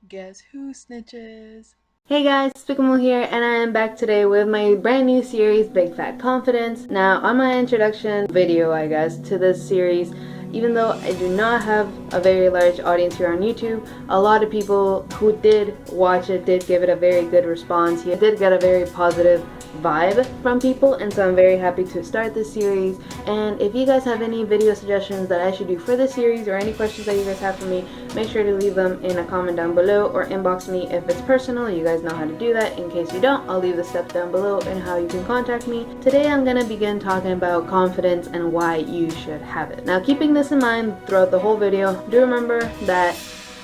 Guess who snitches? Hey guys, Spicable here, and I am back today with my brand new series, Big Fat Confidence. Now, on my introduction video, I guess, to this series, even though I do not have a very large audience here on YouTube, a lot of people who did watch it did give it a very good response. He did get a very positive vibe from people, and so I'm very happy to start this series. And if you guys have any video suggestions that I should do for this series, or any questions that you guys have for me, make sure to leave them in a comment down below or inbox me if it's personal. You guys know how to do that. In case you don't, I'll leave the steps down below and how you can contact me. Today I'm going to begin talking about confidence and why you should have it. Now, keeping this in mind throughout the whole video, do remember that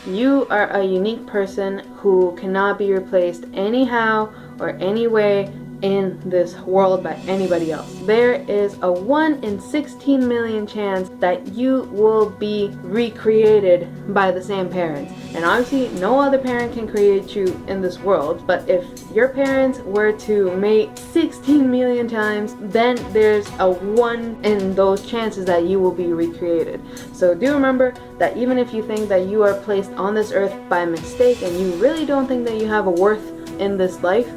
you are a unique person who cannot be replaced anyhow or any way in this world by anybody else. There is a 1 in 16 million chance that you will be recreated by the same parents. And obviously no other parent can create you in this world, but if your parents were to mate 16 million times, then there's a 1 in those chances that you will be recreated. So do remember that even if you think that you are placed on this earth by mistake and you really don't think that you have a worth in this life,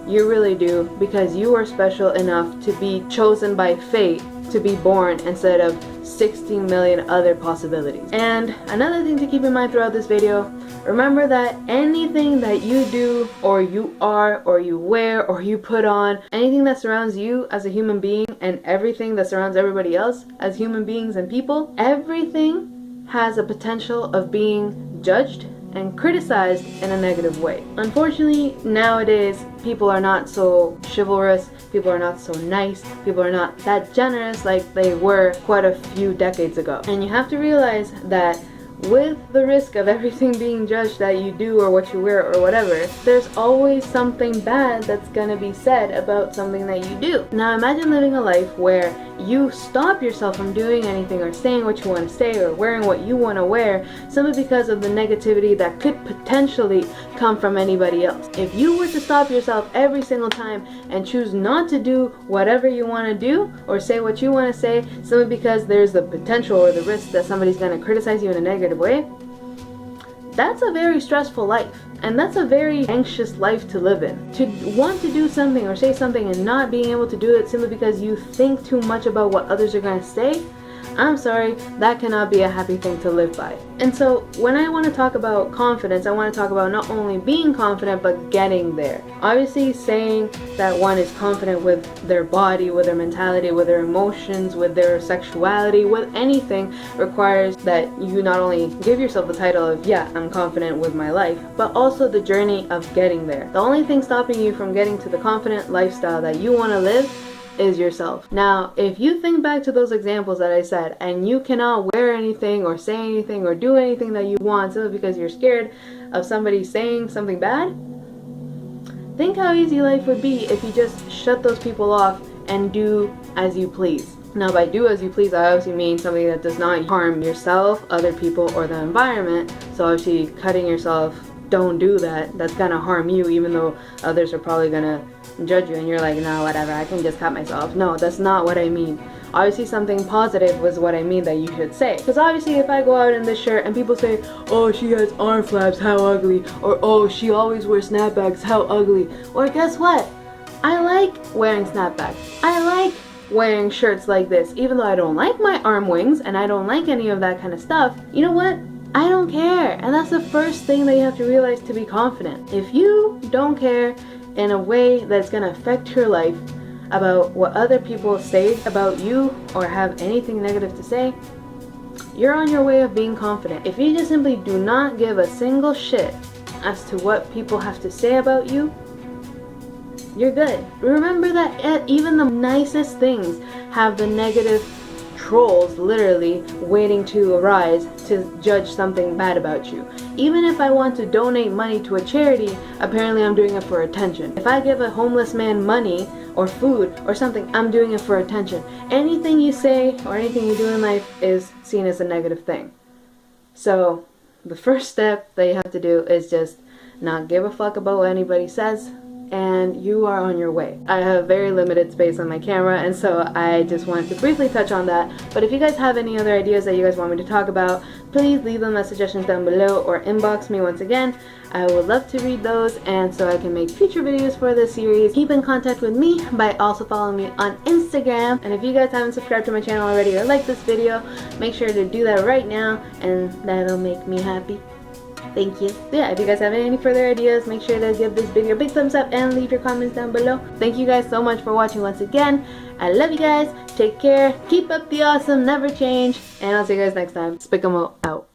you really do, because you are special enough to be chosen by fate to be born instead of 16 million other possibilities. And another thing to keep in mind throughout this video, remember that anything that you do or you are or you wear or you put on, anything that surrounds you as a human being and everything that surrounds everybody else as human beings and people, everything has a potential of being judged and criticized in a negative way. Unfortunately, nowadays, people are not so chivalrous, people are not so nice, people are not that generous like they were quite a few decades ago. And you have to realize that with the risk of everything being judged that you do or what you wear or whatever, there's always something bad that's gonna be said about something that you do. Now imagine living a life where you stop yourself from doing anything or saying what you want to say or wearing what you want to wear simply because of the negativity that could potentially come from anybody else. If you were to stop yourself every single time and choose not to do whatever you want to do or say what you want to say simply because there's the potential or the risk that somebody's going to criticize you in a negative way, that's a very stressful life, and that's a very anxious life to live in. To want to do something or say something and not being able to do it simply because you think too much about what others are going to say, I'm sorry, that cannot be a happy thing to live by. And so when I want to talk about confidence, I want to talk about not only being confident, but getting there. Obviously, saying that one is confident with their body, with their mentality, with their emotions, with their sexuality, with anything requires that you not only give yourself the title of, yeah, I'm confident with my life, but also the journey of getting there. The only thing stopping you from getting to the confident lifestyle that you want to live is yourself. Now, if you think back to those examples that I said and you cannot wear anything or say anything or do anything that you want simply because you're scared of somebody saying something bad, think how easy life would be if you just shut those people off and do as you please. Now, by do as you please, I obviously mean something that does not harm yourself, other people, or the environment. So obviously cutting yourself, don't do that. That's gonna harm you, even though others are probably gonna judge you and you're like, no, whatever, I can just cut myself. No, that's not what I mean. Obviously something positive was what I mean that you should say. Because obviously if I go out in this shirt and people say, oh, she has arm flaps, how ugly, or oh, she always wears snapbacks, how ugly, or guess what, I like wearing snapbacks. I like wearing shirts like this, even though I don't like my arm wings and I don't like any of that kind of stuff. You know what? I don't care. And that's the first thing that you have to realize to be confident. If you don't care in a way that's going to affect your life about what other people say about you or have anything negative to say, you're on your way of being confident. If you just simply do not give a single shit as to what people have to say about you, you're good. Remember that even the nicest things have the negative trolls literally waiting to arise to judge something bad about you. Even if I want to donate money to a charity, apparently I'm doing it for attention. If I give a homeless man money or food or something, I'm doing it for attention. Anything you say or anything you do in life is seen as a negative thing. So the first step that you have to do is just not give a fuck about what anybody says and you are on your way. I have very limited space on my camera, and so I just wanted to briefly touch on that. But if you guys have any other ideas that you guys want me to talk about, please leave them as suggestions down below or inbox me once again. I would love to read those, and so I can make future videos for this series. Keep in contact with me by also following me on Instagram. And if you guys haven't subscribed to my channel already or like this video, make sure to do that right now, and that'll make me happy. Thank you. So yeah, if you guys have any further ideas, make sure to give this video a big thumbs up and leave your comments down below. Thank you guys so much for watching once again. I love you guys. Take care. Keep up the awesome. Never change. And I'll see you guys next time. Spickamo out.